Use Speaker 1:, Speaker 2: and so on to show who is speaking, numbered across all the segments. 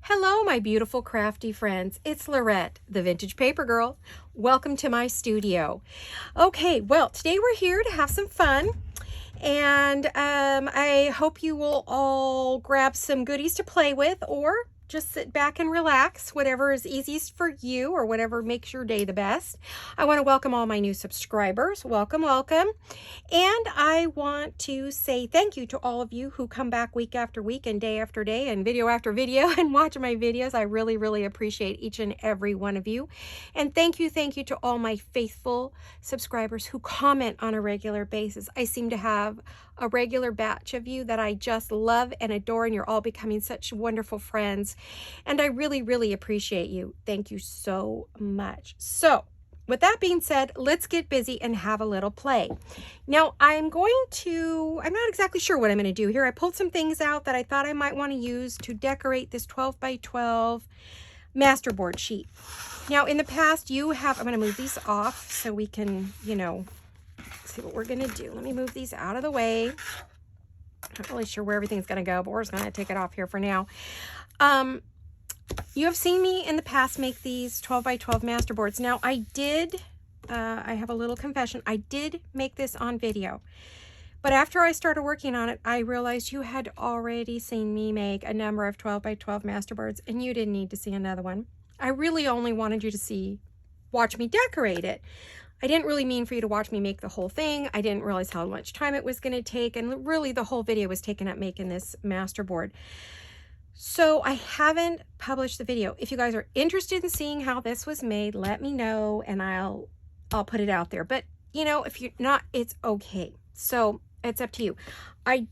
Speaker 1: Hello, my beautiful crafty friends. It's Laurette, the Vintage Paper Girl. Welcome to my studio. Okay, well, today we're here to have some fun, and I hope you will all grab some goodies to play with, or just sit back and relax, whatever is easiest for you or whatever makes your day the best. I want to welcome all my new subscribers. Welcome, welcome. And I want to say thank you to all of you who come back week after week and day after day and video after video and watch my videos. I really, really appreciate each and every one of you. And thank you to all my faithful subscribers who comment on a regular basis. I seem to have a regular batch of you that I just love and adore, and you're all becoming such wonderful friends. And I really, really appreciate you. Thank you so much. So, with that being said, let's get busy and have a little play. Now, I'm not exactly sure what I'm going to do here. I pulled some things out that I thought I might want to use to decorate this 12 by 12 masterboard sheet. Now, in the past, I'm going to move these off so we can, see what we're going to do. Let me move these out of the way. Not really sure where everything's going to go, but we're just going to take it off here for now. You have seen me in the past make these 12 by 12 masterboards. Now, I have a little confession. I did make this on video. But after I started working on it, I realized you had already seen me make a number of 12 by 12 masterboards, and you didn't need to see another one. I really only wanted you to watch me decorate it. I didn't really mean for you to watch me make the whole thing. I didn't realize how much time it was going to take, and really the whole video was taken up making this masterboard. So I haven't published the video. If you guys are interested in seeing how this was made, let me know and I'll put it out there. But if you're not, it's okay. So it's up to you. I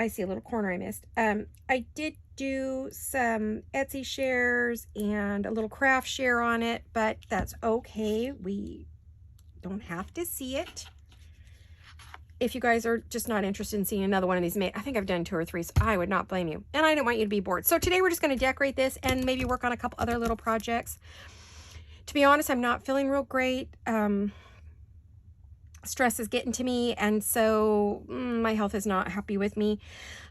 Speaker 1: see a little corner I missed. I did do some Etsy shares and a little craft share on it, but that's okay. We don't have to see it. If you guys are just not interested in seeing another one of these made, I think I've done 2 or 3, so I would not blame you. And I don't want you to be bored. So today we're just going to decorate this and maybe work on a couple other little projects. To be honest, I'm not feeling real great. Stress is getting to me, and so my health is not happy with me.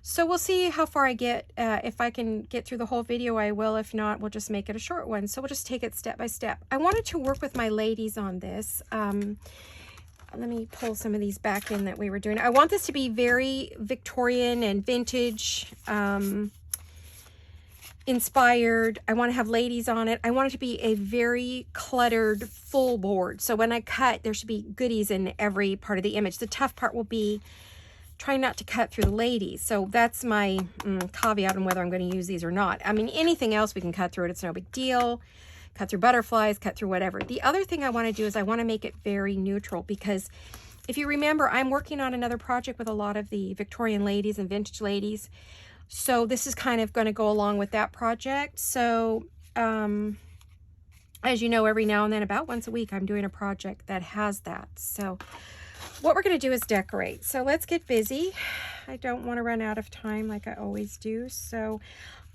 Speaker 1: So we'll see how far I get. If I can get through the whole video, I will. If not, we'll just make it a short one. So we'll just take it step by step. I wanted to work with my ladies on this. Let me pull some of these back in that we were doing. I want this to be very Victorian and vintage inspired. I want to have ladies on it. I want it to be a very cluttered full board. So when I cut, there should be goodies in every part of the image. The tough part will be trying not to cut through the ladies. So that's my caveat on whether I'm going to use these or not. I mean, anything else we can cut through it. It's no big deal. Cut through butterflies, cut through whatever. The other thing I want to do is I want to make it very neutral, because if you remember, I'm working on another project with a lot of the Victorian ladies and vintage ladies. So this is kind of going to go along with that project. So as you know, every now and then, about once a week, I'm doing a project that has that. So what we're going to do is decorate. So let's get busy. I don't want to run out of time like I always do. So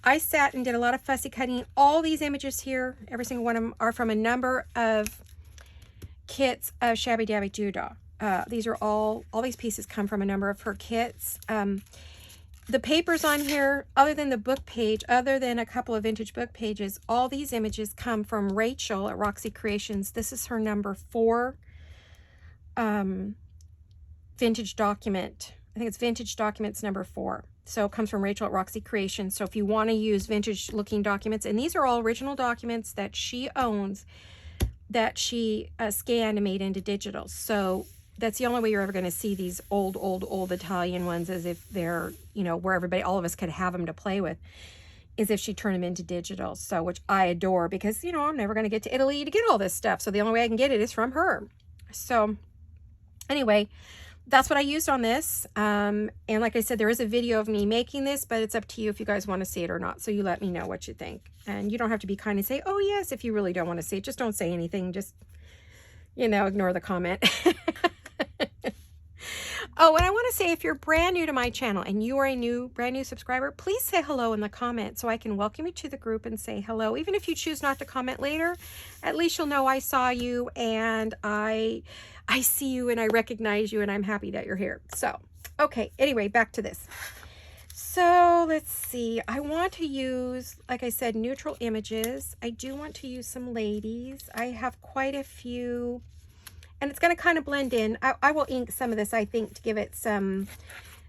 Speaker 1: I sat and did a lot of fussy cutting. All these images here, every single one of them, are from a number of kits of Shabby Dabby Doodah. These are all these pieces come from a number of her kits. The papers on here, other than the book page, other than a couple of vintage book pages, all these images come from Rachel at Roxy Creations. This is her number 4 vintage document. I think it's Vintage Documents number 4. So it comes from Rachel at Roxy Creations. So if you want to use vintage looking documents, and these are all original documents that she owns, that she scanned and made into digital. So that's the only way you're ever going to see these old Italian ones, as if they're, where all of us could have them to play with, is if she turned them into digital. So, which I adore, because, I'm never going to get to Italy to get all this stuff. So the only way I can get it is from her. So anyway, that's what I used on this. And like I said, there is a video of me making this, but it's up to you if you guys want to see it or not. So you let me know what you think. And you don't have to be kind and say, oh yes, if you really don't want to see it. Just don't say anything. Just, ignore the comment. Oh, and I want to say, if you're brand new to my channel and you are a brand new subscriber, please say hello in the comments so I can welcome you to the group and say hello. Even if you choose not to comment later, at least you'll know I saw you and I see you and I recognize you, and I'm happy that you're here. So, okay, anyway, back to this. So let's see. I want to use, like I said, neutral images. I do want to use some ladies. I have quite a few, and it's going to kind of blend in. I will ink some of this, I think, to give it some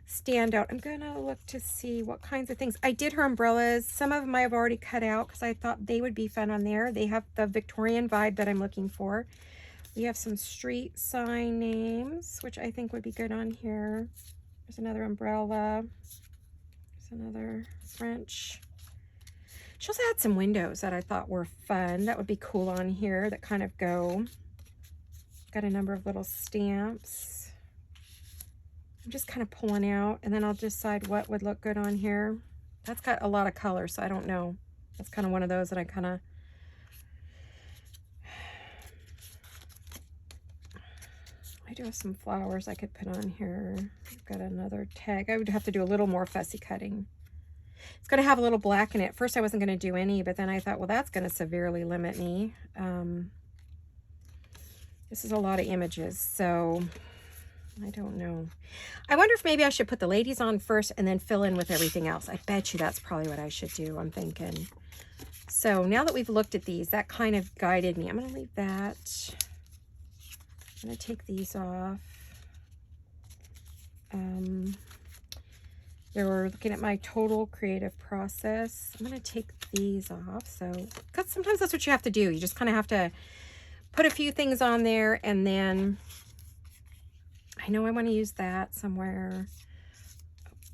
Speaker 1: standout. I'm going to look to see what kinds of things. I did her umbrellas. Some of them I've already cut out because I thought they would be fun on there. They have the Victorian vibe that I'm looking for. We have some street sign names, which I think would be good on here. There's another umbrella. There's another French. She also had some windows that I thought were fun. That would be cool on here that kind of go. Got a number of little stamps. I'm just kind of pulling out, and then I'll decide what would look good on here. That's got a lot of color, so I don't know. That's kind of one of those that I kind of... I do have some flowers I could put on here. I've got another tag. I would have to do a little more fussy cutting. It's going to have a little black in it. First I wasn't going to do any, but then I thought, well, that's going to severely limit me. This is a lot of images, so I don't know. I wonder if maybe I should put the ladies on first and then fill in with everything else. I bet you that's probably what I should do, I'm thinking. So now that we've looked at these, that kind of guided me. I'm going to leave that. I'm going to take these off. They were looking at my total creative process. I'm going to take these off. So, because sometimes that's what you have to do. You just kind of have to put a few things on there, and then I know I want to use that somewhere.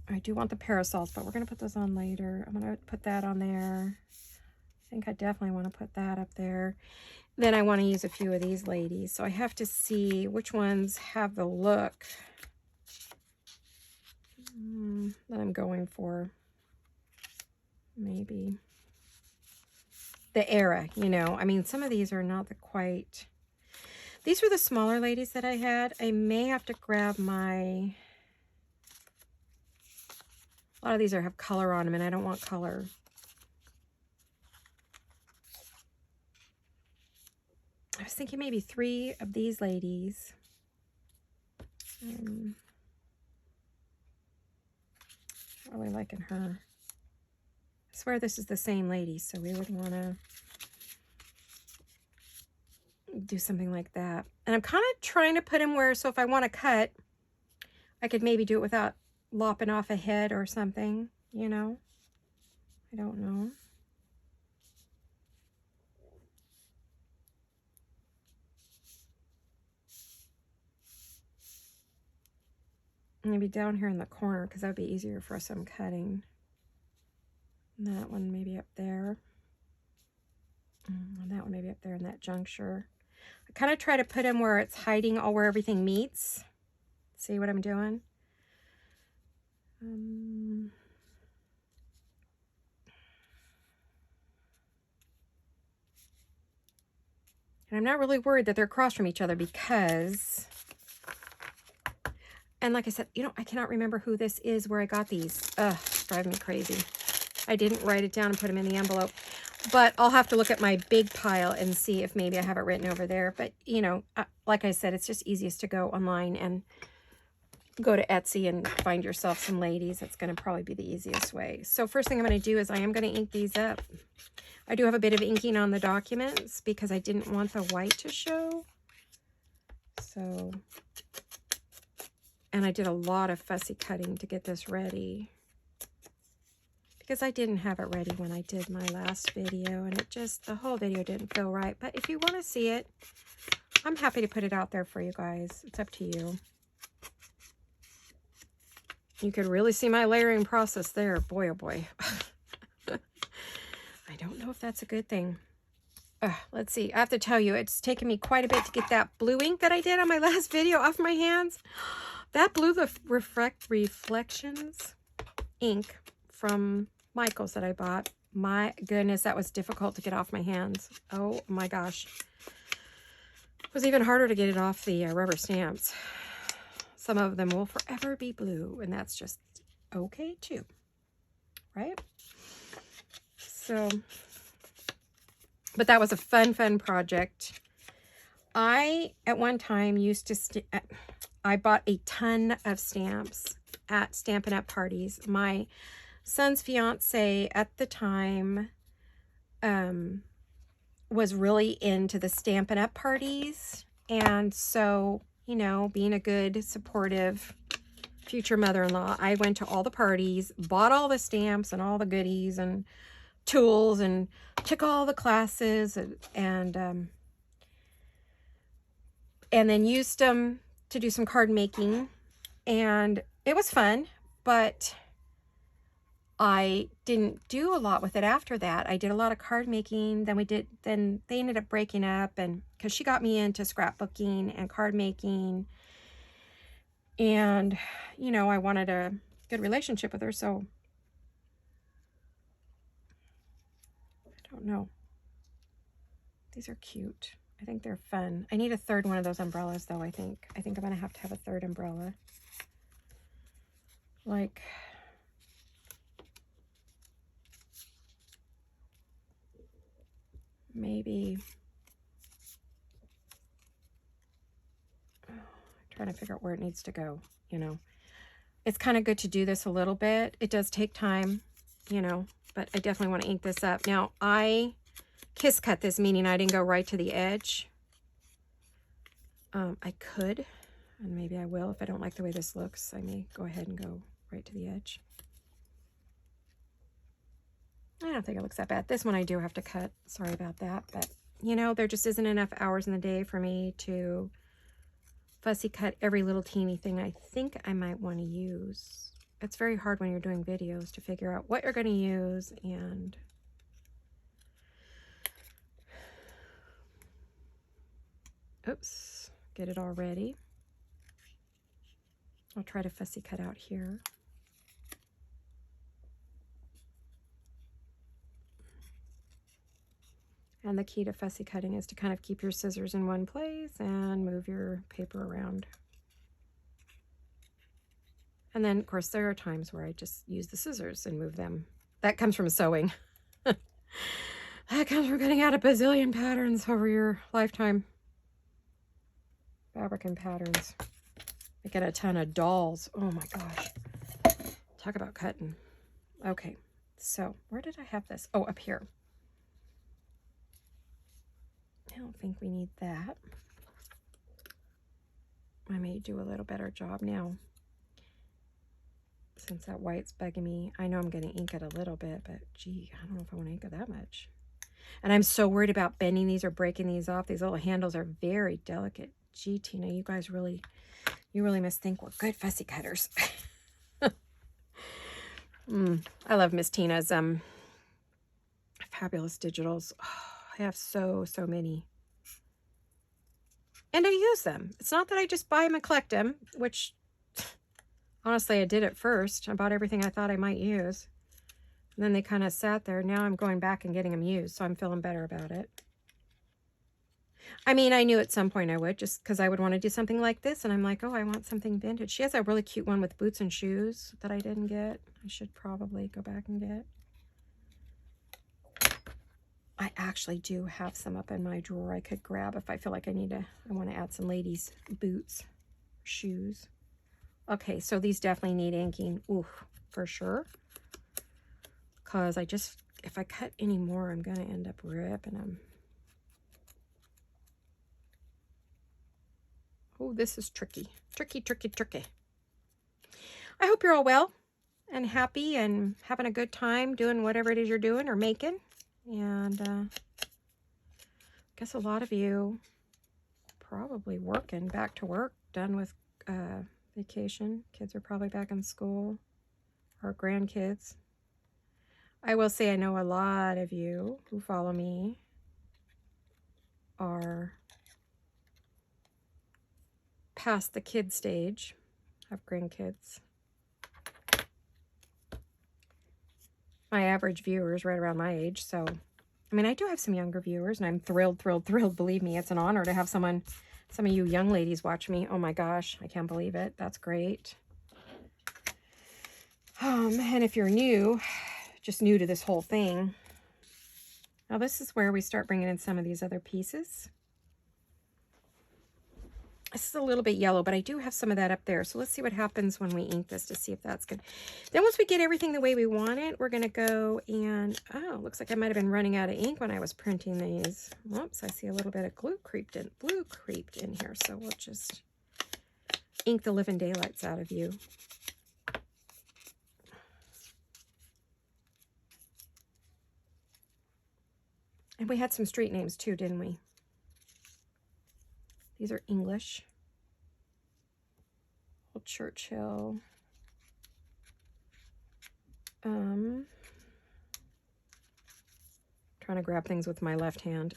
Speaker 1: I do want the parasols, but we're going to put those on later. I'm going to put that on there. I think I definitely want to put that up there. Then I want to use a few of these ladies. So I have to see which ones have the look that I'm going for. Maybe the era, you know. I mean, some of these are not the quite... These were the smaller ladies that I had. I may have to grab my... A lot of these have color on them, and I don't want color. I was thinking maybe 3 of these ladies. Really liking her. I swear this is the same lady, so we would want to do something like that. And I'm kind of trying to put him where, so if I want to cut, I could maybe do it without lopping off a head or something, you know? I don't know. Maybe down here in the corner, because that would be easier for some cutting. And that one maybe up there. And that one maybe up there in that juncture. I kind of try to put them where it's hiding all where everything meets. See what I'm doing? And I'm not really worried that they're across from each other because... And like I said, you know, I cannot remember who this is, where I got these. Ugh, it's driving me crazy. I didn't write it down and put them in the envelope. But I'll have to look at my big pile and see if maybe I have it written over there. But, you know, like I said, it's just easiest to go online and go to Etsy and find yourself some ladies. That's going to probably be the easiest way. So first thing I'm going to do is I am going to ink these up. I do have a bit of inking on the documents because I didn't want the white to show. So... And I did a lot of fussy cutting to get this ready because I didn't have it ready when I did my last video, and it just, the whole video didn't feel right. But if you want to see it, I'm happy to put it out there for you guys. It's up to you. You could really see my layering process there. Boy, oh boy. I don't know if that's a good thing. Let's see. I have to tell you, it's taken me quite a bit to get that blue ink that I did on my last video off my hands. That blue Reflections ink from Michael's that I bought. My goodness, that was difficult to get off my hands. Oh my gosh. It was even harder to get it off the rubber stamps. Some of them will forever be blue, and that's just okay too. Right? So, but that was a fun project. I, at one time, used to... I bought a ton of stamps, at Stampin' Up! Parties. My son's fiance at the time was really into the Stampin' Up! Parties. And so, you know, being a good, supportive future mother-in-law, I went to all the parties, bought all the stamps and all the goodies and tools, and took all the classes, and then used them to do some card making. And it was fun, but I didn't do a lot with it after that. I did a lot of card making. Then they ended up breaking up, and because she got me into scrapbooking and card making, and you know, I wanted a good relationship with her, so I don't know. These are cute. I think they're fun. I need a third one of those umbrellas, though. I think I'm gonna have to have a third umbrella. Like, maybe, trying to figure out where it needs to go, you know. It's kind of good to do this a little bit. It does take time, you know, but I definitely want to ink this up. Now, I kiss cut this, meaning I didn't go right to the edge. I could, and maybe I will. If I don't like the way this looks, I may go ahead and go right to the edge. I don't think it looks that bad. This one I do have to cut. Sorry about that. But, you know, there just isn't enough hours in the day for me to fussy cut every little teeny thing I think I might want to use. It's very hard when you're doing videos to figure out what you're going to use, and oops, get it all ready. I'll try to fussy cut out here. And the key to fussy cutting is to kind of keep your scissors in one place and move your paper around. And then, of course, there are times where I just use the scissors and move them. That comes from sewing. That comes from cutting out a bazillion patterns over your lifetime. Fabric and patterns. I get a ton of dolls. Oh my gosh. Talk about cutting. Okay, so where did I have this? Oh, up here. I don't think we need that. I may do a little better job now, since that white's bugging me. I know I'm going to ink it a little bit, but gee, I don't know if I want to ink it that much. And I'm so worried about bending these or breaking these off. These little handles are very delicate. Gee, Tina, you guys really, you really must think we're good fussy cutters. I love Miss Tina's fabulous digitals. Oh, I have so many. And I use them. It's not that I just buy them and collect them, which honestly I did at first. I bought everything I thought I might use. And then they kind of sat there. Now I'm going back and getting them used, so I'm feeling better about it. I mean, I knew at some point I would, just because I would want to do something like this. And I'm like, oh, I want something vintage. She has a really cute one with boots and shoes that I didn't get. I should probably go back and get. I actually do have some up in my drawer I could grab if I feel like I want to add some ladies' boots, shoes. Okay, so these definitely need inking. Ooh, for sure. Because if I cut any more, I'm going to end up ripping them. Oh, this is tricky. Tricky. I hope you're all well and happy and having a good time doing whatever it is you're doing or making. And I guess a lot of you probably working, back to work, done with vacation. Kids are probably back in school, or grandkids. I will say I know a lot of you who follow me are past the kid stage, have grandkids. My average viewer is right around my age, so I mean, I do have some younger viewers, and I'm thrilled. Believe me, it's an honor to have some of you young ladies watch me. Oh my gosh, I can't believe it. That's great. And if you're new, just new to this whole thing, now this is where we start bringing in some of these other pieces. This is a little bit yellow, but I do have some of that up there. So let's see what happens when we ink this to see if that's good. Then once we get everything the way we want it, we're going to go and, oh, looks like I might have been running out of ink when I was printing these. Whoops, I see a little bit of blue creeped in here. So we'll just ink the living daylights out of you. And we had some street names too, didn't we? These are English. Old Churchill. Trying to grab things with my left hand,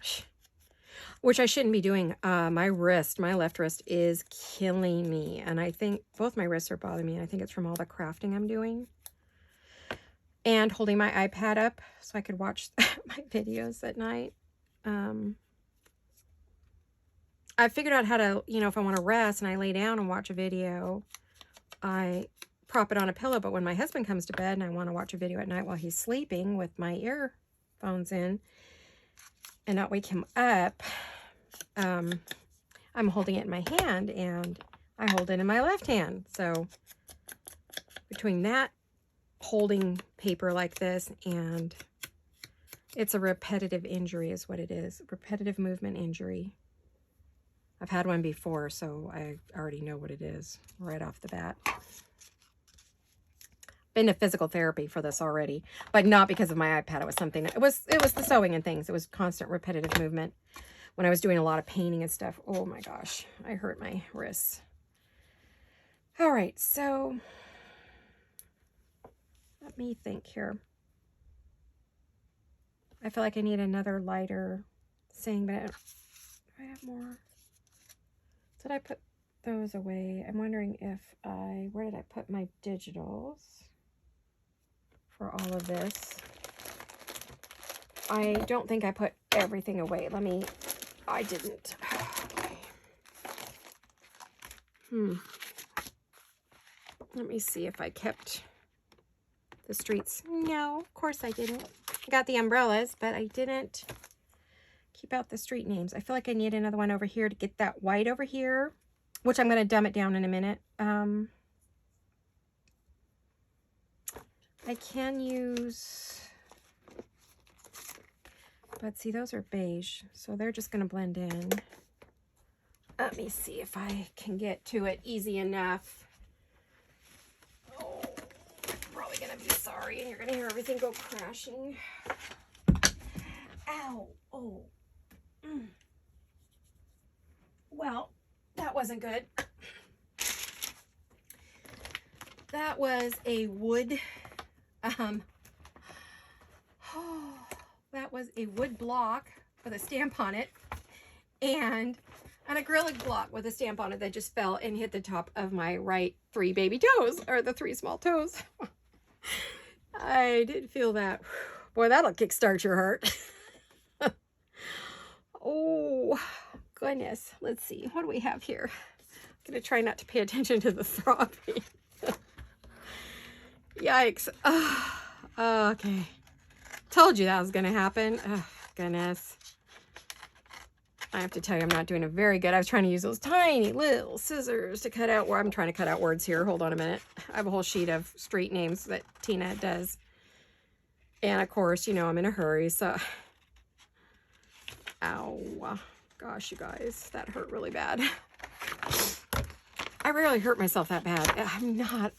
Speaker 1: which I shouldn't be doing. My left wrist is killing me. And I think both my wrists are bothering me. I think it's from all the crafting I'm doing. And holding my iPad up so I could watch my videos at night. I figured out how to, you know, if I want to rest and I lay down and watch a video, I prop it on a pillow. But when my husband comes to bed and I want to watch a video at night while he's sleeping with my earphones in and not wake him up, I'm holding it in my hand and I hold it in my left hand. So between that, holding paper like this, and it's a repetitive injury is what it is. Repetitive movement injury. I've had one before, so I already know what it is right off the bat. Been to physical therapy for this already, but not because of my iPad. It was something, it was the sewing and things. It was constant repetitive movement when I was doing a lot of painting and stuff. Oh my gosh, I hurt my wrists. All right, so let me think here. I feel like I need another lighter thing, but do I have more? Did I put those away? I'm wondering if where did I put my digitals for all of this? I don't think I put everything away. I didn't. Okay. Let me see if I kept the streets. No, of course I didn't. I got the umbrellas, but I didn't keep out the street names. I feel like I need another one over here to get that white over here, which I'm going to dumb it down in a minute. I can use, but see, those are beige, so they're just going to blend in. Let me see if I can get to it easy enough. Oh, I'm probably going to be sorry, and you're going to hear everything go crashing. Ow. Oh. Well, that wasn't good. That was a wood, that was a wood block with a stamp on it, and an acrylic block with a stamp on it that just fell and hit the top of my right 3 baby toes, or the 3 small toes. I did feel that. Boy, that'll kickstart your heart. Oh, goodness. Let's see. What do we have here? I'm going to try not to pay attention to the throbbing. Yikes. Okay. Told you that was going to happen. Oh, goodness. I have to tell you, I'm not doing it very good. I was trying to use those tiny little scissors to cut out where I'm trying to cut out words here. Hold on a minute. I have a whole sheet of street names that Tina does. And of course, you know, I'm in a hurry, so... Ow. Gosh, you guys, that hurt really bad. I rarely hurt myself that bad. I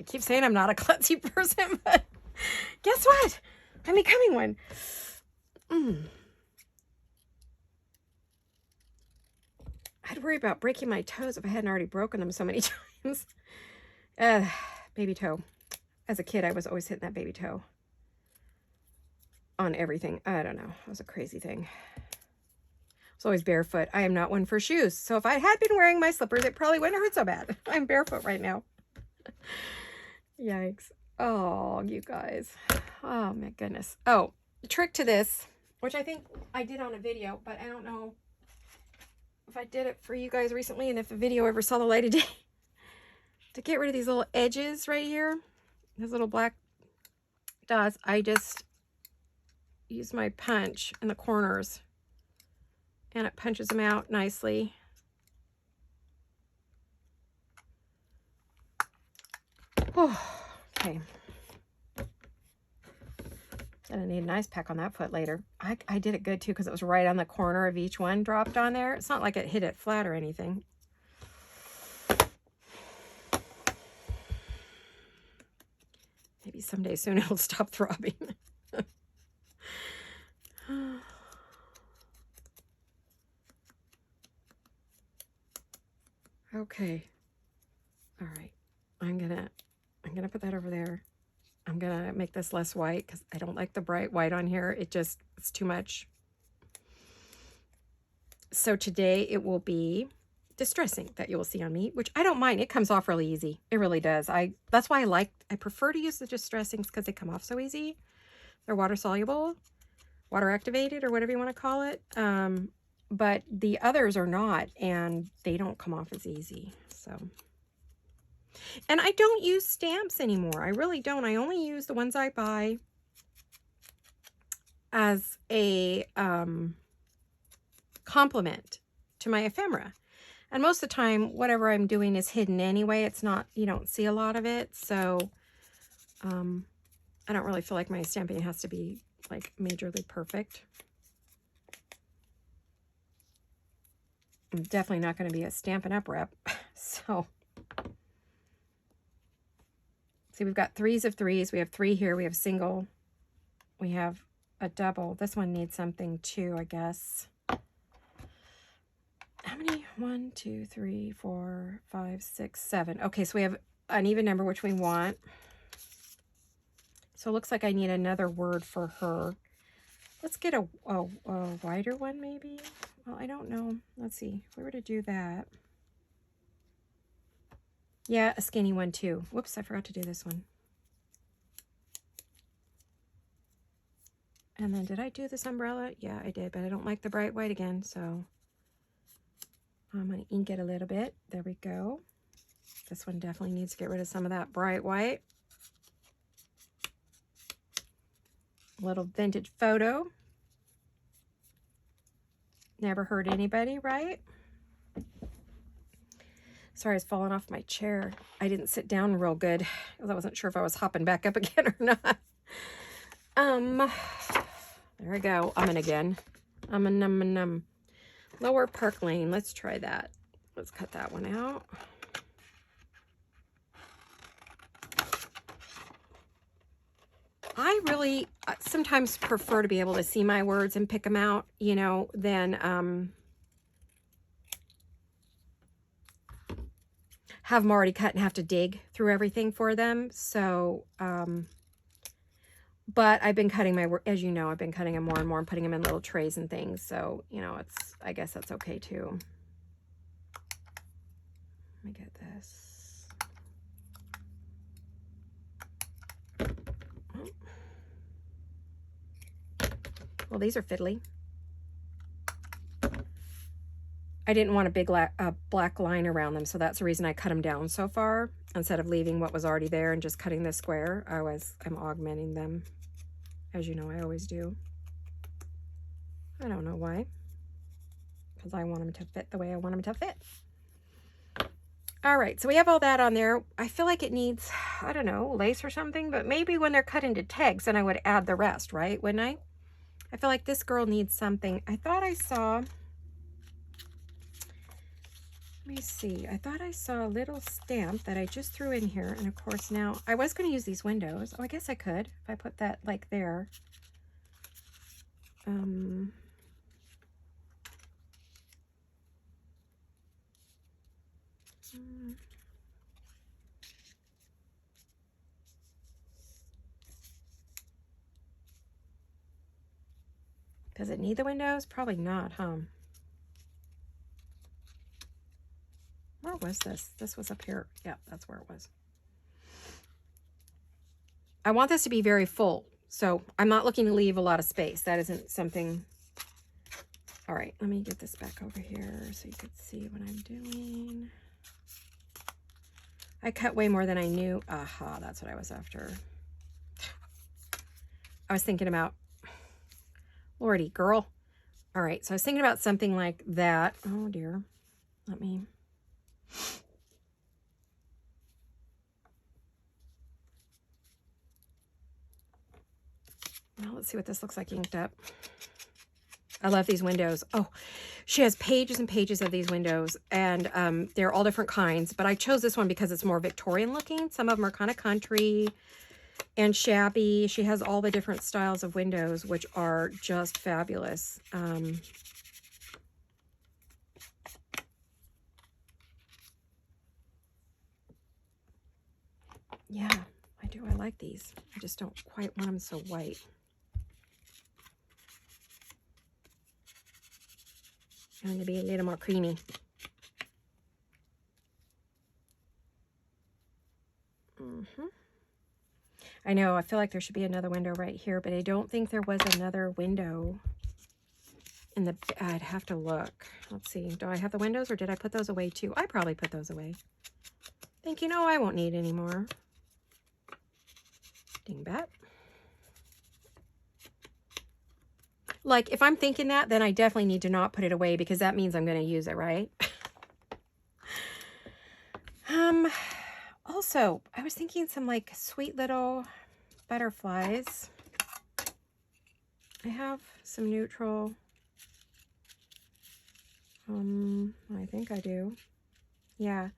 Speaker 1: keep saying I'm not a klutzy person, but guess what? I'm becoming one. I'd worry about breaking my toes if I hadn't already broken them so many times. Baby toe. As a kid, I was always hitting that baby toe on everything. I don't know. It was a crazy thing. I was always barefoot. I am not one for shoes. So if I had been wearing my slippers, it probably wouldn't hurt so bad. I'm barefoot right now. Yikes. Oh, you guys. Oh, my goodness. Oh, the trick to this, which I think I did on a video, but I don't know if I did it for you guys recently and if the video ever saw the light of day. To get rid of these little edges right here, these little black dots, I just use my punch in the corners. And it punches them out nicely. Okay. Gonna need a nice peck on that foot later. I did it good too because it was right on the corner of each one dropped on there. It's not like it hit it flat or anything. Maybe someday soon it'll stop throbbing. Okay. All right. I'm gonna put that over there. I'm gonna make this less white because I don't like the bright white on here. It's too much. So today it will be distressing that you will see on me, which I don't mind. It comes off really easy. It really does. That's why I prefer to use the distressings because they come off so easy. They're water soluble, water activated, or whatever you want to call it. But the others are not, and they don't come off as easy. So, and I don't use stamps anymore. I really don't. I only use the ones I buy as a complement to my ephemera. And most of the time, whatever I'm doing is hidden anyway. It's not, you don't see a lot of it. So I don't really feel like my stamping has to be like majorly perfect. I'm definitely not going to be a Stampin' Up! Rep. So, see, we've got 3s of 3s. We have 3 here. We have single. We have a double. This one needs something too, I guess. How many? 1, 2, 3, 4, 5, 6, 7. Okay, so we have an even number, which we want. So it looks like I need another word for her. Let's get a wider one, maybe. Well, I don't know. Let's see. If we were to do that. Yeah, a skinny one too. Whoops, I forgot to do this one. And then did I do this umbrella? Yeah, I did, but I don't like the bright white again, so I'm going to ink it a little bit. There we go. This one definitely needs to get rid of some of that bright white. Little vintage photo. Never hurt anybody, right? Sorry, I was falling off my chair. I didn't sit down real good because I wasn't sure if I was hopping back up again or not. There we go. Again. Lower Park Lane. Let's try that. Let's cut that one out. I really sometimes prefer to be able to see my words and pick them out, you know, than have them already cut and have to dig through everything for them. So, but I've been cutting my work, as you know, I've been cutting them more and more and putting them in little trays and things. So, you know, I guess that's okay too. Let me get this. Well, these are fiddly. I didn't want a big black line around them, so that's the reason I cut them down so far. Instead of leaving what was already there and just cutting the square, I'm augmenting them, as you know I always do. I don't know why, because I want them to fit the way I want them to fit. All right, so we have all that on there. I feel like it needs, I don't know, lace or something, but maybe when they're cut into tags, then I would add the rest, right? Wouldn't I? I feel like this girl needs something. I thought I saw, let me see. I thought I saw a little stamp that I just threw in here. And of course now, I was going to use these windows. Oh, I guess I could if I put that like there. Does it need the windows? Probably not, huh? Where was this? This was up here. Yeah, that's where it was. I want this to be very full, so I'm not looking to leave a lot of space. That isn't something. All right, let me get this back over here so you could see what I'm doing. I cut way more than I knew. Aha, that's what I was after. I was thinking about, Lordy, girl. All right, so I was thinking about something like that. Oh, dear. Let me. Well, let's see what this looks like inked up. I love these windows. Oh, she has pages and pages of these windows, and they're all different kinds, but I chose this one because it's more Victorian looking. Some of them are kind of country and shabby. She has all the different styles of windows, which are just fabulous. Yeah, I do. I like these. I just don't quite want them so white. I want to be a little more creamy. I know, I feel like there should be another window right here, but I don't think there was another window in the... I'd have to look. Let's see. Do I have the windows, or did I put those away too? I probably put those away. Think, you know, I won't need any more. Dingbat. Like, if I'm thinking that, then I definitely need to not put it away, because that means I'm going to use it, right? Also, I was thinking some, like, sweet little butterflies. I have some neutral. I think I do. Yeah,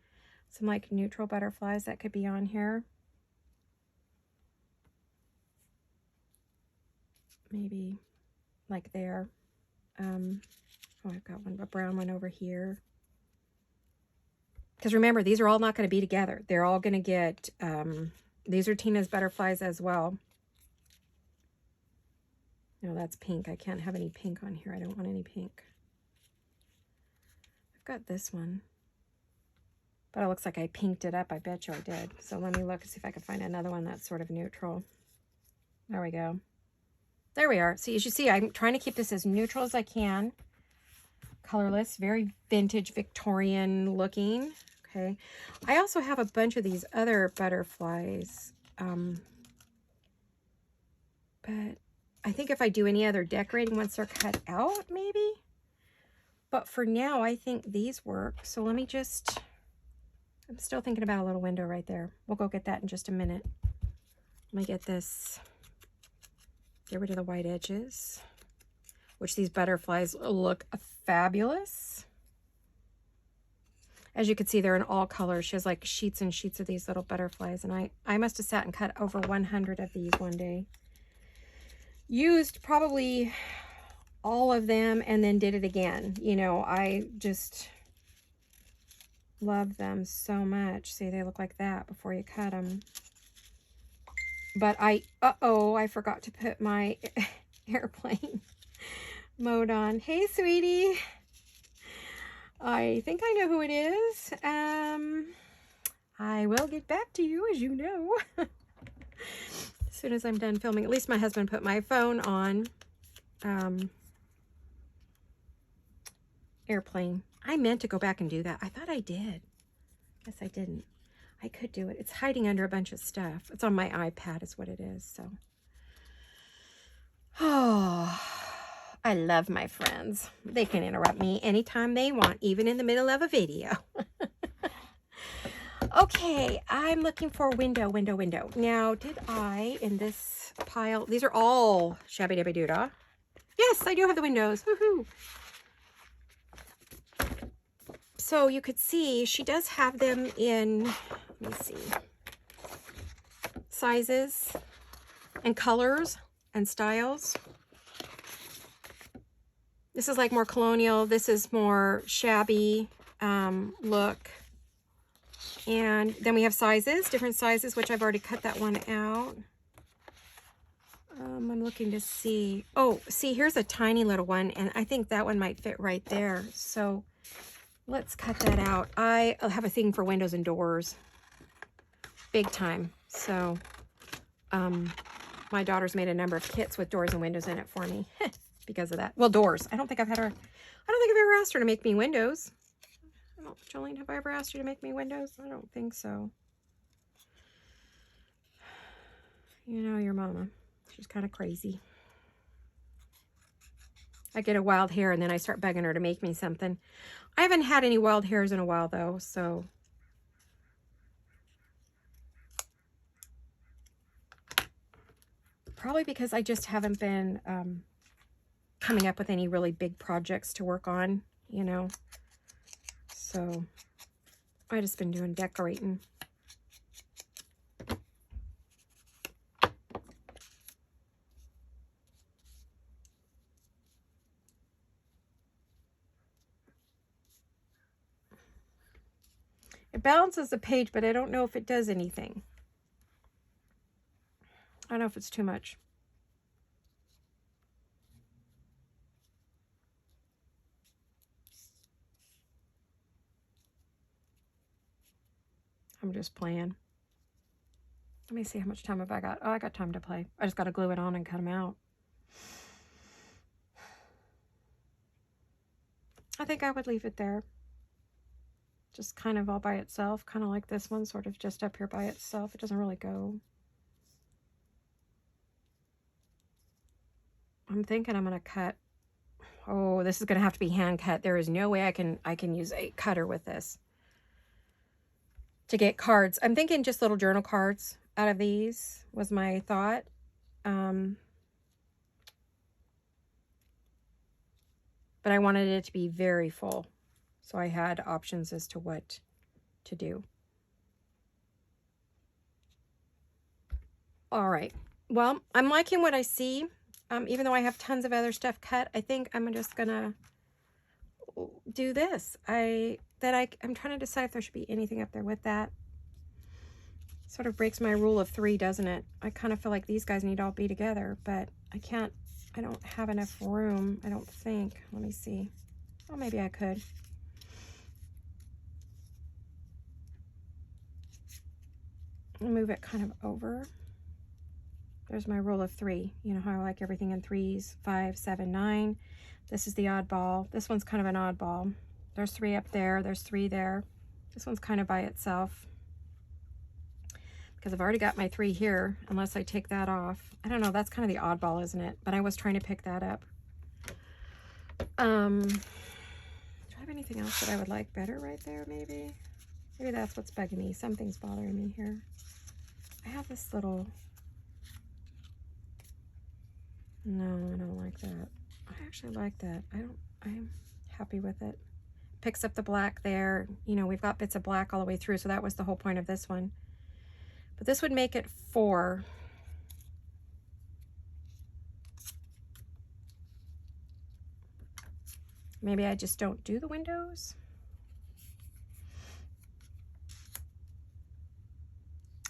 Speaker 1: some, like, neutral butterflies that could be on here. Maybe, like, there. Oh, I've got a brown one over here. Because remember, these are all not going to be together. They're all going to get, these are Tina's butterflies as well. No, that's pink. I can't have any pink on here. I don't want any pink. I've got this one. But it looks like I pinked it up. I bet you I did. So let me look and see if I can find another one that's sort of neutral. There we go. There we are. So as you see, I'm trying to keep this as neutral as I can. Colorless, very vintage Victorian looking. Okay. I also have a bunch of these other butterflies. But I think if I do any other decorating once they're cut out, maybe. But for now, I think these work. So let me just, I'm still thinking about a little window right there. We'll go get that in just a minute. Let me get this, get rid of the white edges, which these butterflies look fabulous. As you can see, they're in all colors. She has like sheets and sheets of these little butterflies. And I must have sat and cut over 100 of these one day. Used probably all of them and then did it again. You know, I just love them so much. See, they look like that before you cut them. But I forgot to put my airplane mode on. Hey, sweetie. I think I know who it is. I will get back to you, as you know. As soon as I'm done filming. At least my husband put my phone on airplane. I meant to go back and do that. I thought I did. Guess I didn't. I could do it. It's hiding under a bunch of stuff. It's on my iPad is what it is. So, oh, I love my friends. They can interrupt me anytime they want, even in the middle of a video. Okay, I'm looking for window. Now, did I, in this pile, these are all shabby dabby doodah. Yes, I do have the windows. Woohoo! So you could see she does have them in, let me see, sizes and colors and styles. This is like more colonial. This is more shabby look. And then we have sizes, different sizes, which I've already cut that one out. I'm looking to see. Oh, see, here's a tiny little one, and I think that one might fit right there. So let's cut that out. I have a thing for windows and doors. Big time. So my daughter's made a number of kits with doors and windows in it for me because of that. Well, doors. I don't think I've ever asked her to make me windows. Jolene, have I ever asked you to make me windows? I don't think so. You know your mama. She's kind of crazy. I get a wild hair and then I start begging her to make me something. I haven't had any wild hairs in a while though, so. Probably because I just haven't been coming up with any really big projects to work on, you know. So I just been doing decorating. It balances the page, but I don't know if it does anything. I don't know if it's too much. I'm just playing. Let me see how much time have I got. Oh, I got time to play. I just got to glue it on and cut them out. I think I would leave it there. Just kind of all by itself. Kind of like this one, sort of just up here by itself. It doesn't really go. I'm thinking I'm going to cut. Oh, this is going to have to be hand cut. There is no way I can use a cutter with this to get cards. I'm thinking just little journal cards out of these was my thought. But I wanted it to be very full, so I had options as to what to do. All right. Well, I'm liking what I see. Even though I have tons of other stuff cut, I think I'm just gonna do this. I'm trying to decide if there should be anything up there with that. Sort of breaks my rule of 3, doesn't it? I kind of feel like these guys need to all be together, but I don't have enough room, I don't think. Let me see. Oh, maybe I could. I'll move it kind of over. There's my rule of 3. You know how I like everything in 3s, 5, 7, 9. This is the oddball. This one's kind of an oddball. There's 3 up there. There's 3 there. This one's kind of by itself, because I've already got my 3 here, unless I take that off. I don't know. That's kind of the oddball, isn't it? But I was trying to pick that up. Do I have anything else that I would like better right there, maybe? Maybe that's what's bugging me. Something's bothering me here. I have this little... No, I don't like that. I actually like that. I'm happy with it. Picks up the black there. You know, we've got bits of black all the way through, so that was the whole point of this one. But this would make it 4. Maybe I just don't do the windows.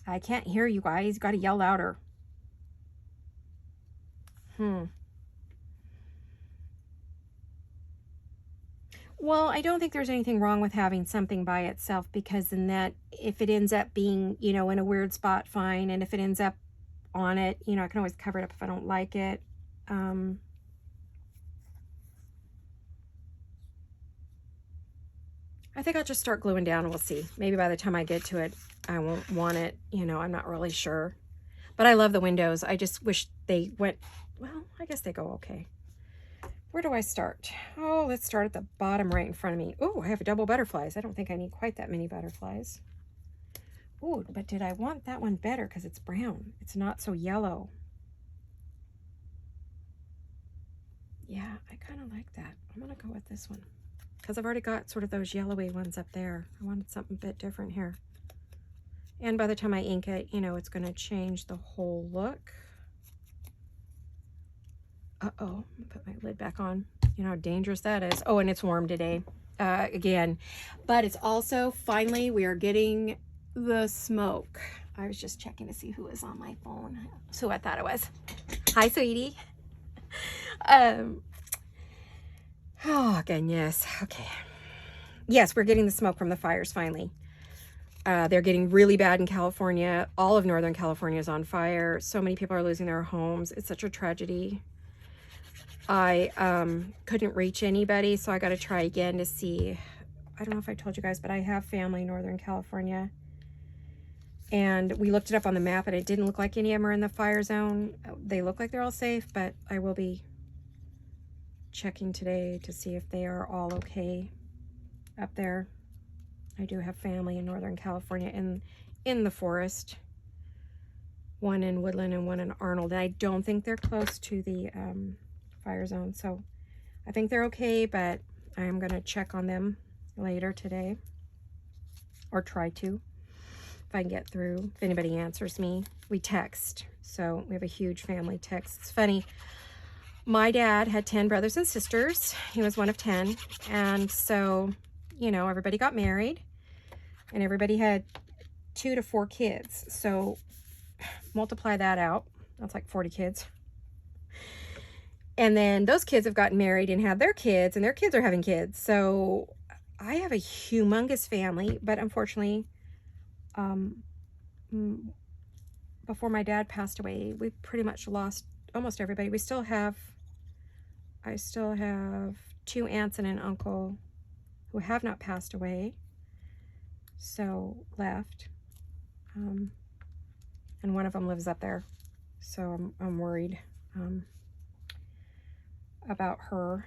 Speaker 1: I can't hear you guys. You got to yell louder. Well, I don't think there's anything wrong with having something by itself, because then that, if it ends up being, you know, in a weird spot, fine. And if it ends up on it, you know, I can always cover it up if I don't like it. I think I'll just start gluing down and we'll see. Maybe by the time I get to it, I won't want it. You know, I'm not really sure. But I love the windows. I just wish they went, well, I guess they go okay. Where do I start? Oh, let's start at the bottom right in front of me. Oh, I have double butterflies. I don't think I need quite that many butterflies. Oh, but did I want that one better because it's brown? It's not so yellow. Yeah, I kind of like that. I'm going to go with this one because I've already got sort of those yellowy ones up there. I wanted something a bit different here. And by the time I ink it, you know, it's going to change the whole look. Uh-oh, put my lid back on. You know how dangerous that is. Oh, and it's warm today again. But it's also, finally, we are getting the smoke. I was just checking to see who was on my phone. That's who I thought it was. Hi, sweetie. Oh, goodness. Okay. Yes, we're getting the smoke from the fires, finally. They're getting really bad in California. All of Northern California is on fire. So many people are losing their homes. It's such a tragedy. I couldn't reach anybody, so I got to try again to see. I don't know if I told you guys, but I have family in Northern California. And we looked it up on the map, and it didn't look like any of them are in the fire zone. They look like they're all safe, but I will be checking today to see if they are all okay up there. I do have family in Northern California in the forest one in Woodland and one in Arnold. And I don't think they're close to the fire zone. So I think they're okay, but I am going to check on them later today, or try to, if I can get through. If anybody answers me, we text. So we have a huge family text. It's funny. My dad had 10 brothers and sisters. He was one of 10. And so, you know, everybody got married and everybody had 2 to 4 kids. So multiply that out. That's like 40 kids. And then those kids have gotten married and had their kids, and their kids are having kids. So I have a humongous family, but unfortunately, before my dad passed away, we pretty much lost almost everybody. I still have 2 aunts and an uncle who have not passed away, so left. And one of them lives up there, so I'm worried about her.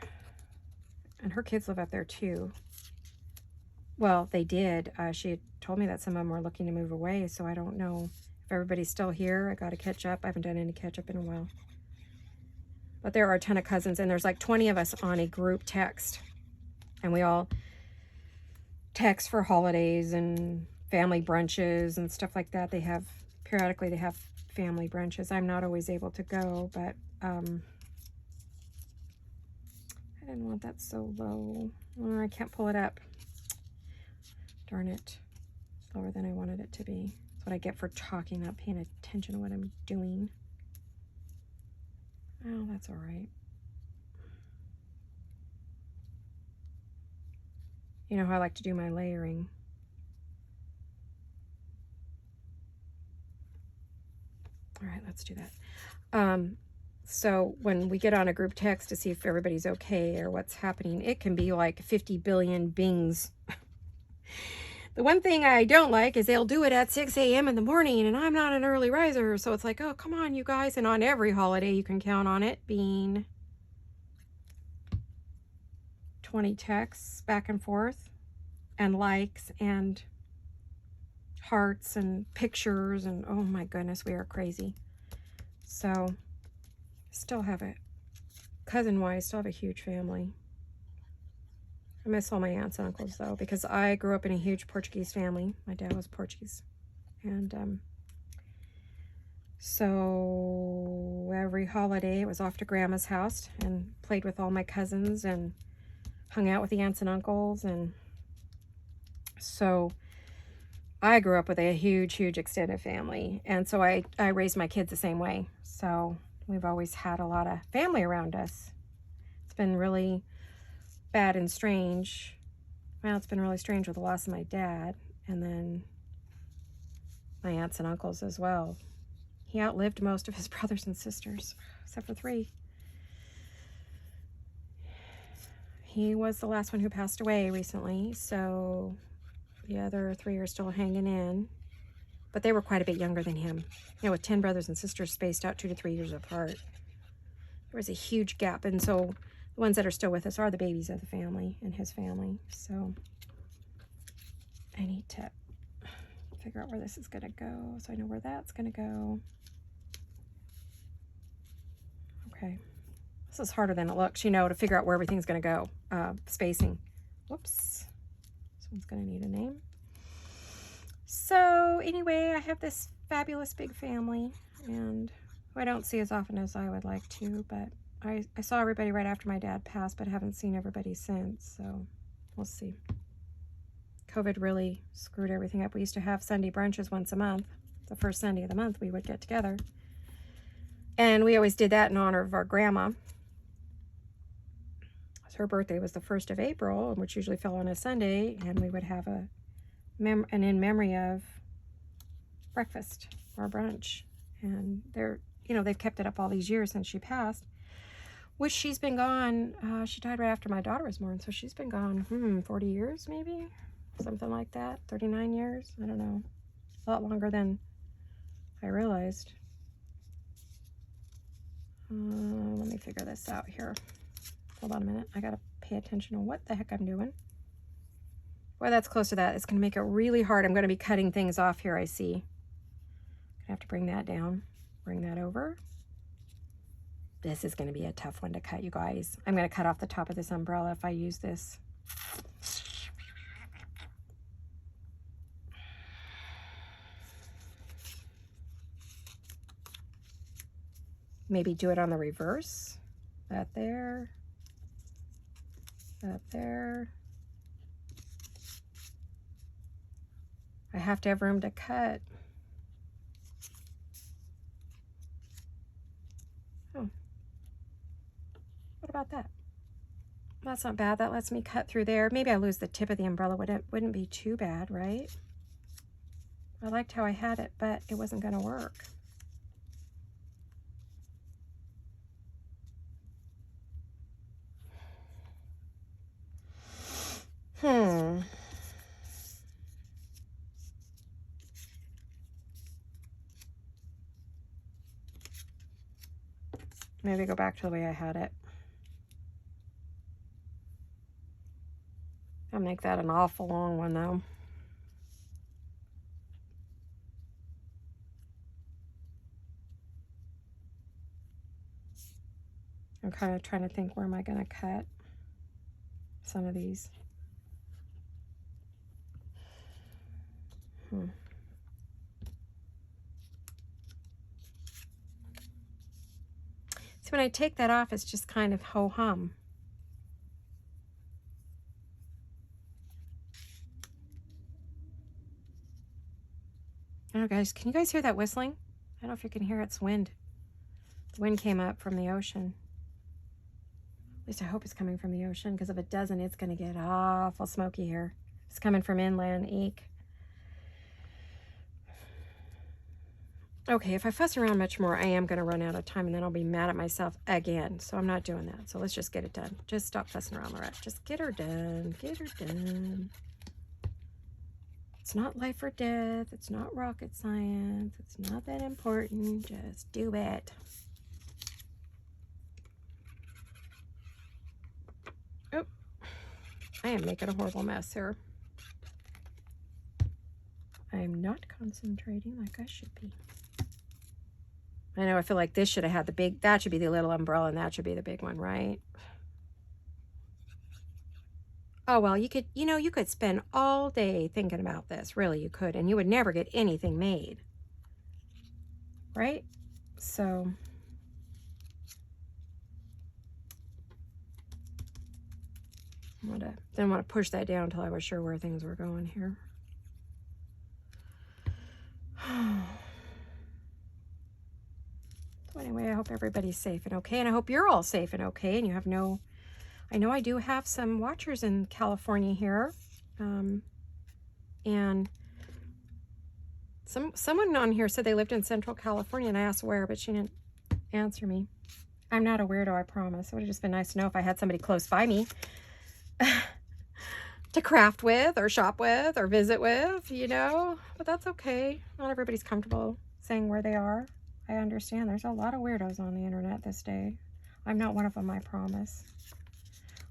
Speaker 1: And her kids live up there too. Well, they did. She had told me that some of them were looking to move away, so I don't know if everybody's still here. I got to catch up. I haven't done any catch up in a while. But there are a ton of cousins, and there's like 20 of us on a group text. And we all text for holidays and family brunches and stuff like that. Periodically they have family brunches. I'm not always able to go, but I didn't want that so low. Oh, I can't pull it up. Darn it. It's lower than I wanted it to be. That's what I get for talking, not paying attention to what I'm doing. Oh, that's all right. You know how I like to do my layering. All right, let's do that. So when we get on a group text to see if everybody's okay or what's happening, it can be like 50 billion bings. The one thing I don't like is they'll do it at 6 a.m. in the morning, and I'm not an early riser, so it's like, oh, come on, you guys. And on every holiday, you can count on it being 20 texts back and forth, and likes, and hearts, and pictures, and oh my goodness, we are crazy. So, still have it. Cousin-wise, still have a huge family. I miss all my aunts and uncles, though, because I grew up in a huge Portuguese family. My dad was Portuguese. And so every holiday, it was off to Grandma's house and played with all my cousins and hung out with the aunts and uncles. And so I grew up with a huge, huge extended family. And so I raised my kids the same way. So we've always had a lot of family around us. It's been really bad and strange. Well, it's been really strange with the loss of my dad, and then my aunts and uncles as well. He outlived most of his brothers and sisters, except for 3. He was the last one who passed away recently, so the other 3 are still hanging in. But they were quite a bit younger than him. You know, with 10 brothers and sisters spaced out 2 to 3 years apart. There was a huge gap, and so the ones that are still with us are the babies of the family and his family. So I need to figure out where this is going to go so I know where that's going to go. Okay. This is harder than it looks, you know, to figure out where everything's going to go. Spacing. Whoops. This one's going to need a name. So anyway, I have this fabulous big family, and who I don't see as often as I would like to, but I saw everybody right after my dad passed, but haven't seen everybody since, so we'll see. COVID really screwed everything up. We used to have Sunday brunches once a month. The first Sunday of the month, we would get together. And we always did that in honor of our grandma. Her birthday was the 1st of April, which usually fell on a Sunday, and we would have an in memory of breakfast or brunch. And they've kept it up all these years since she passed. Which she's been gone, she died right after my daughter was born, so she's been gone, 40 years maybe? Something like that, 39 years, I don't know. A lot longer than I realized. Let me figure this out here. Hold on a minute, I gotta pay attention to what the heck I'm doing. Boy, that's close to that. It's gonna make it really hard. I'm gonna be cutting things off here, I see. I have to bring that down, bring that over. This is going to be a tough one to cut, you guys. I'm going to cut off the top of this umbrella if I use this. Maybe do it on the reverse. That there. That there. I have to have room to cut. Oh. What about that? That's not bad. That lets me cut through there. Maybe I lose the tip of the umbrella. Wouldn't be too bad, right? I liked how I had it, but it wasn't going to work. Maybe go back to the way I had it. I'll make that an awful long one though. I'm kind of trying to think, where am I going to cut some of these? So when I take that off, it's just kind of ho-hum. I don't know, guys, can you guys hear that whistling? I don't know if you can hear it. It's wind. The wind came up from the ocean. At least I hope it's coming from the ocean, because if it doesn't, it's going to get awful smoky here. It's coming from inland. Eek. Okay, if I fuss around much more, I am going to run out of time, and then I'll be mad at myself again. So I'm not doing that. So let's just get it done. Just stop fussing around, Laurette. Just get her done. Get her done. It's not life or death. It's not rocket science. It's not that important. Just do it. Oh, I am making a horrible mess here. I am not concentrating like I should be. I know, I feel like this should have had the big, that should be the little umbrella and that should be the big one, right? Oh, well, you could, you could spend all day thinking about this. Really, you could. And you would never get anything made. Right? So. Didn't want to push that down until I was sure where things were going here. So anyway, I hope everybody's safe and okay. And I hope you're all safe and okay. And you have no... I know I do have some watchers in California here, and someone on here said they lived in Central California, and I asked where, but she didn't answer me. I'm not a weirdo, I promise. It would have just been nice to know if I had somebody close by me to craft with or shop with or visit with, but that's okay. Not everybody's comfortable saying where they are. I understand there's a lot of weirdos on the internet this day. I'm not one of them, I promise.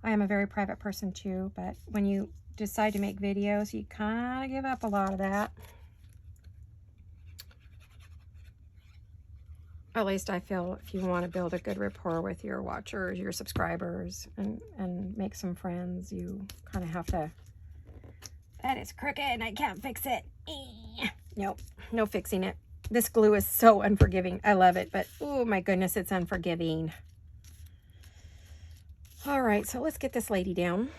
Speaker 1: I am a very private person too, but when you decide to make videos, you kind of give up a lot of that. At least I feel if you want to build a good rapport with your watchers, your subscribers, and make some friends, you kind of have to... That is crooked and I can't fix it. Nope, no fixing it. This glue is so unforgiving. I love it, but oh my goodness, it's unforgiving. All right, so let's get this lady down.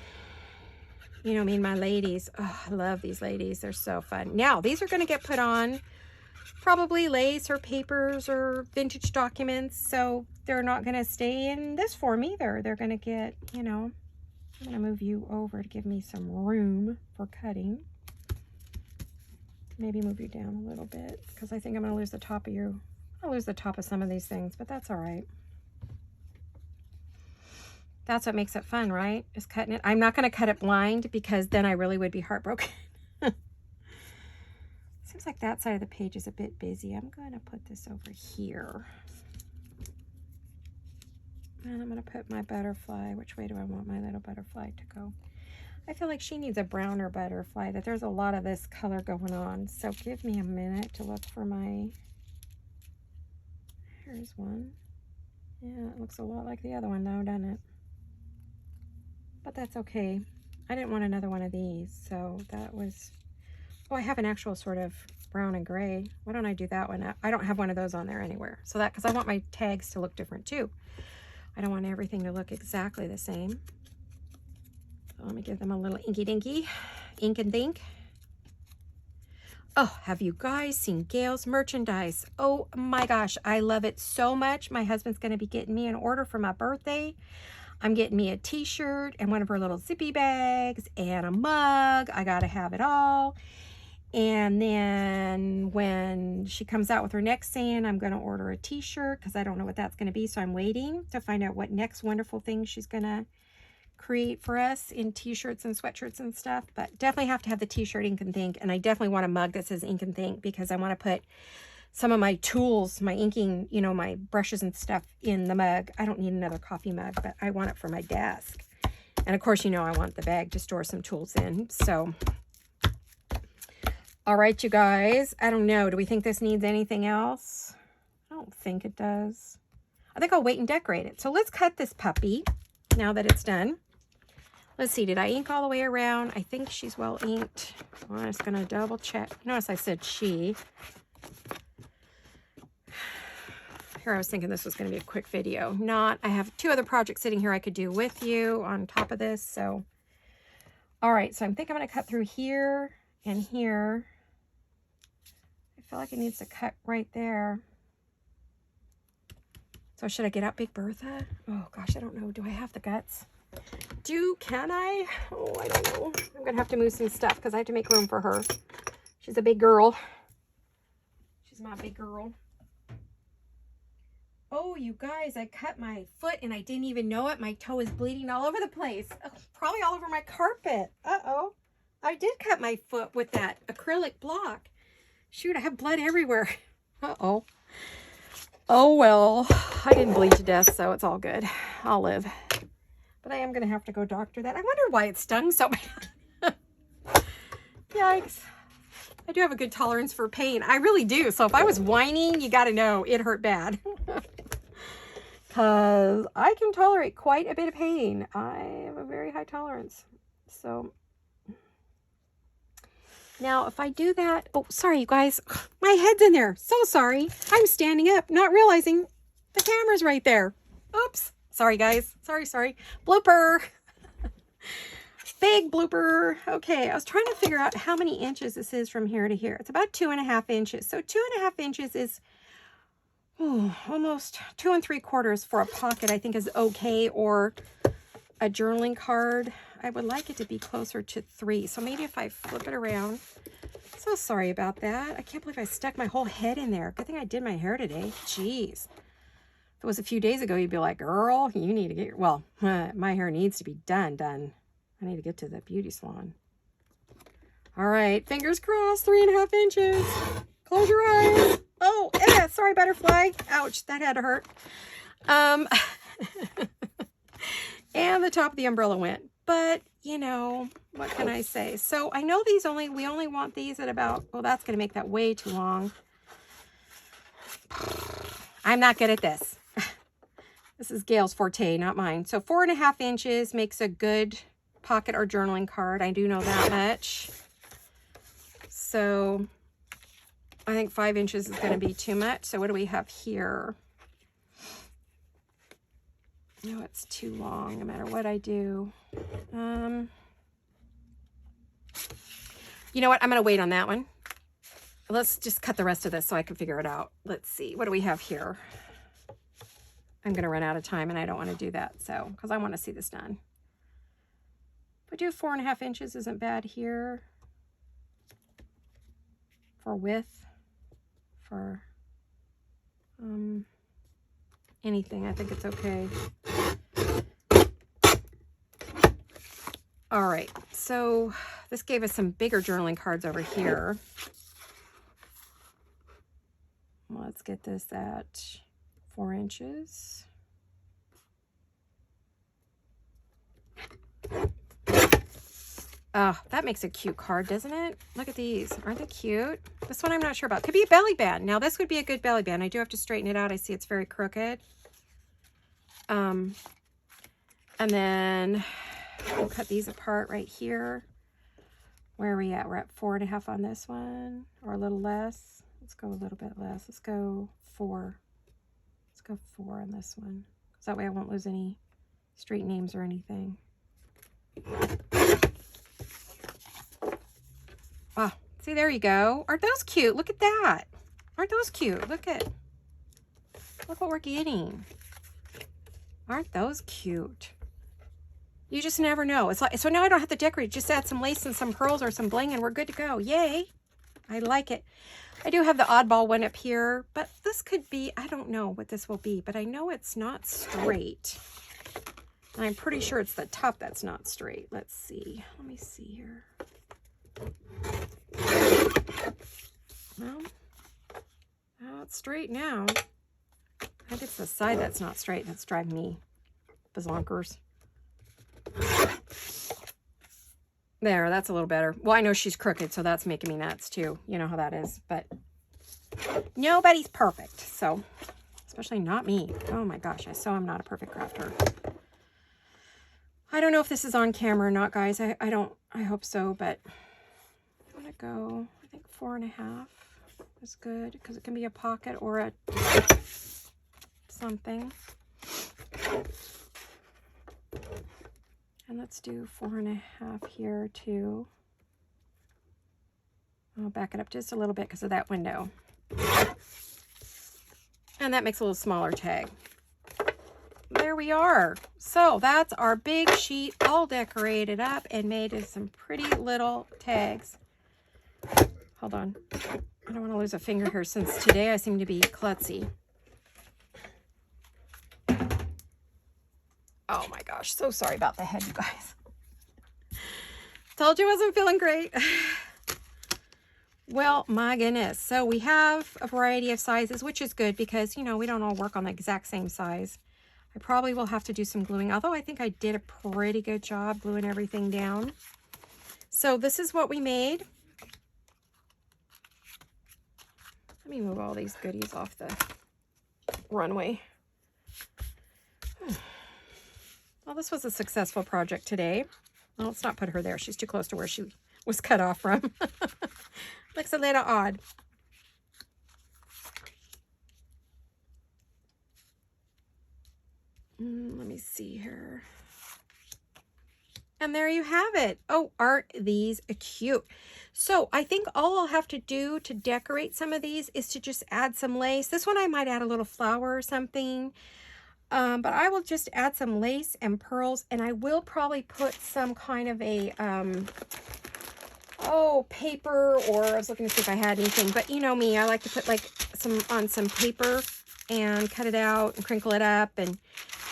Speaker 1: My ladies. Oh, I love these ladies. They're so fun. Now, these are going to get put on probably lace or papers or vintage documents, so they're not going to stay in this form either. They're going to get, I'm going to move you over to give me some room for cutting. Maybe move you down a little bit, because I think I'm going to lose the top of you. I'll lose the top of some of these things, but that's all right. That's what makes it fun, right? Is cutting it. I'm not going to cut it blind, because then I really would be heartbroken. Seems like that side of the page is a bit busy. I'm going to put this over here. And I'm going to put my butterfly. Which way do I want my little butterfly to go? I feel like she needs a browner butterfly. That there's a lot of this color going on. So give me a minute to look for my Here's one. Yeah, it looks a lot like the other one though, doesn't it? But that's okay. I didn't want another one of these, so that was... Oh, I have an actual sort of brown and gray. Why don't I do that one? I don't have one of those on there anywhere. So that, because I want my tags to look different too. I don't want everything to look exactly the same. So let me give them a little inky dinky, ink and think. Oh, have you guys seen Gail's merchandise? Oh my gosh, I love it so much. My husband's going to be getting me an order for my birthday. I'm getting me a t-shirt and one of her little zippy bags and a mug. I got to have it all. And then when she comes out with her next saying, I'm going to order a t-shirt because I don't know what that's going to be. So I'm waiting to find out what next wonderful thing she's going to create for us in t-shirts and sweatshirts and stuff. But definitely have to have the t-shirt Ink and Think. And I definitely want a mug that says Ink and Think because I want to put some of my tools, my inking, you know, my brushes and stuff in the mug. I don't need another coffee mug, but I want it for my desk. And of course, you know, I want the bag to store some tools in. So, all right, you guys, I don't know. Do we think this needs anything else? I don't think it does. I think I'll wait and decorate it. So let's cut this puppy now that it's done. Let's see, did I ink all the way around? I think she's well inked. Well, I'm just going to double check. Notice I said she. Here, I was thinking this was going to be a quick video. Not. I have 2 other projects sitting here I could do with you on top of this. So, all right. So I think I'm going to cut through here and here. I feel like it needs to cut right there. So should I get out Big Bertha? Oh gosh, I don't know. Do I have the guts? Can I? Oh, I don't know. I'm going to have to move some stuff because I have to make room for her. She's a big girl. She's my big girl. Oh, you guys, I cut my foot and I didn't even know it. My toe is bleeding all over the place. Oh, probably all over my carpet. Uh-oh. I did cut my foot with that acrylic block. Shoot, I have blood everywhere. Uh-oh. Oh, well, I didn't bleed to death, so it's all good. I'll live. But I am going to have to go doctor that. I wonder why it stung so bad. Yikes. I do have a good tolerance for pain. I really do. So if I was whining, you got to know it hurt bad. Because I can tolerate quite a bit of pain. I have a very high tolerance. So now if I do that, oh, sorry, you guys, my head's in there. So sorry. I'm standing up, not realizing the camera's right there. Oops. Sorry, guys. Sorry. Blooper. Big blooper. Okay, I was trying to figure out how many inches this is from here to here. It's about 2.5 inches. So 2.5 inches is almost 2 3/4 for a pocket, I think is okay, or a journaling card. I would like it to be closer to 3. So maybe if I flip it around. So sorry about that. I can't believe I stuck my whole head in there. Good thing I did my hair today. Jeez. If it was a few days ago, you'd be like, girl, you need to get your, well, my hair needs to be done. I need to get to the beauty salon. All right, fingers crossed, 3.5 inches. Close your eyes. Oh, sorry, butterfly. Ouch, that had to hurt. And the top of the umbrella went. But, you know, what can I say? So I know we only want these at about, oh, that's going to make that way too long. I'm not good at this. This is Gail's forte, not mine. So 4.5 inches makes a good pocket or journaling card. I do know that much. So I think 5 inches is going to be too much. So what do we have here? No, it's too long no matter what I do. You know what? I'm going to wait on that one. Let's just cut the rest of this so I can figure it out. Let's see. What do we have here? I'm going to run out of time and I don't want to do that. So, because I want to see this done. If I do 4.5 inches isn't bad here. For width. For anything, I think it's okay. All right, so this gave us some bigger journaling cards over here. Let's get this at 4 inches. Oh, that makes a cute card, doesn't it? Look at these. Aren't they cute? This one I'm not sure about. Could be a belly band. Now, this would be a good belly band. I do have to straighten it out. I see it's very crooked. And then we'll cut these apart right here. Where are we at? We're at 4.5 on this one, or a little less. Let's go a little bit less. Let's go 4. Let's go 4 on this one. So that way I won't lose any street names or anything. Oh, see, there you go. Aren't those cute? Look at that. Aren't those cute? Look what we're getting. Aren't those cute? You just never know. It's like, so now I don't have to decorate. Just add some lace and some pearls or some bling and we're good to go. Yay. I like it. I do have the oddball one up here, but this could be, I don't know what this will be, but I know it's not straight. And I'm pretty sure it's the top that's not straight. Let's see. Let me see here. Well, it's straight now. I think it's the side that's not straight that's driving me bazonkers. There, that's a little better. Well, I know she's crooked, so that's making me nuts too. You know how that is, but nobody's perfect, so especially not me. Oh my gosh, I'm not a perfect crafter. I don't know if this is on camera or not, guys. I hope so, but I'm gonna go, I think 4.5 is good because it can be a pocket or a something. And let's do 4.5 here too. I'll back it up just a little bit because of that window. And that makes a little smaller tag. There we are. So that's our big sheet all decorated up and made into some pretty little tags. Hold on. I don't want to lose a finger here since today I seem to be klutzy. Oh my gosh, so sorry about the head, you guys. Told you I wasn't feeling great. Well, my goodness. So we have a variety of sizes, which is good because, you know, we don't all work on the exact same size. I probably will have to do some gluing, although I think I did a pretty good job gluing everything down. So this is what we made. Let me move all these goodies off the runway. Well, this was a successful project today. Well, let's not put her there. She's too close to where she was cut off from. Looks a little odd. Let me see here. And there you have it. Oh, aren't these cute? So I think all I'll have to do to decorate some of these is to just add some lace. This one I might add a little flower or something. But I will just add some lace and pearls, and I will probably put some kind of a, paper, or I was looking to see if I had anything, but you know me, I like to put like some paper and cut it out and crinkle it up and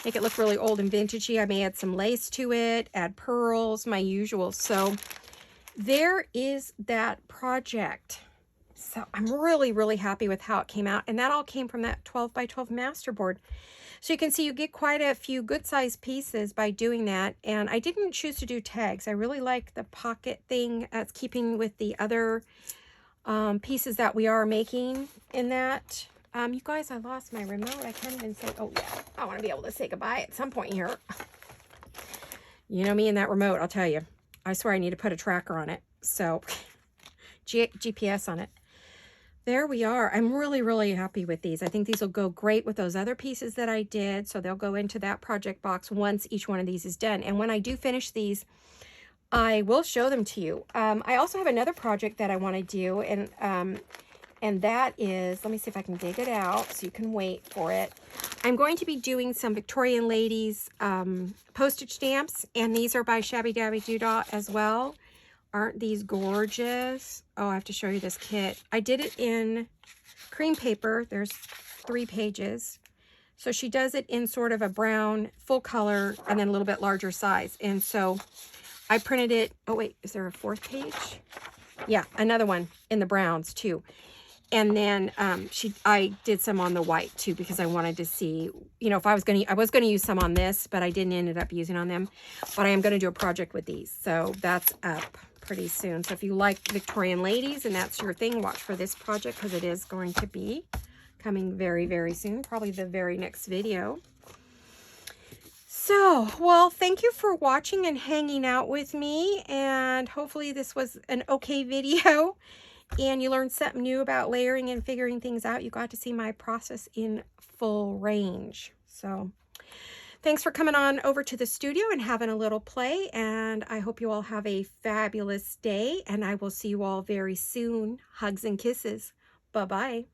Speaker 1: make it look really old and vintagey. I may add some lace to it, add pearls, my usual. So there is that project. So I'm really, really happy with how it came out. And that all came from that 12 by 12 masterboard. So you can see you get quite a few good sized pieces by doing that. And I didn't choose to do tags. I really like the pocket thing as keeping with the other pieces that we are making in that. You guys, I lost my remote. I can't even say, oh yeah, I want to be able to say goodbye at some point here. You know me and that remote, I'll tell you. I swear I need to put a tracker on it. So GPS on it. There we are. I'm really, really happy with these. I think these will go great with those other pieces that I did. So they'll go into that project box once each one of these is done. And when I do finish these, I will show them to you. I also have another project that I want to do. And that is, let me see if I can dig it out so you can wait for it. I'm going to be doing some Victorian ladies postage stamps. And these are by Shabby Dabby Doodah as well. Aren't these gorgeous? Oh, I have to show you this kit. I did it in cream paper. There's 3 pages. So she does it in sort of a brown, full color, and then a little bit larger size. And so I printed it. Oh, wait, is there a 4th page? Yeah, another one in the browns too. And then I did some on the white too, because I wanted to see, you know, if I was going to use some on this, but I didn't end up using on them. But I am going to do a project with these. So that's up pretty soon. So if you like Victorian ladies and that's your thing, watch for this project, because it is going to be coming very, very soon. Probably the very next video. So, well, thank you for watching and hanging out with me. And hopefully this was an okay video. And you learned something new about layering and figuring things out. You got to see my process in full range. So thanks for coming on over to the studio and having a little play. And I hope you all have a fabulous day. And I will see you all very soon. Hugs and kisses. Bye-bye.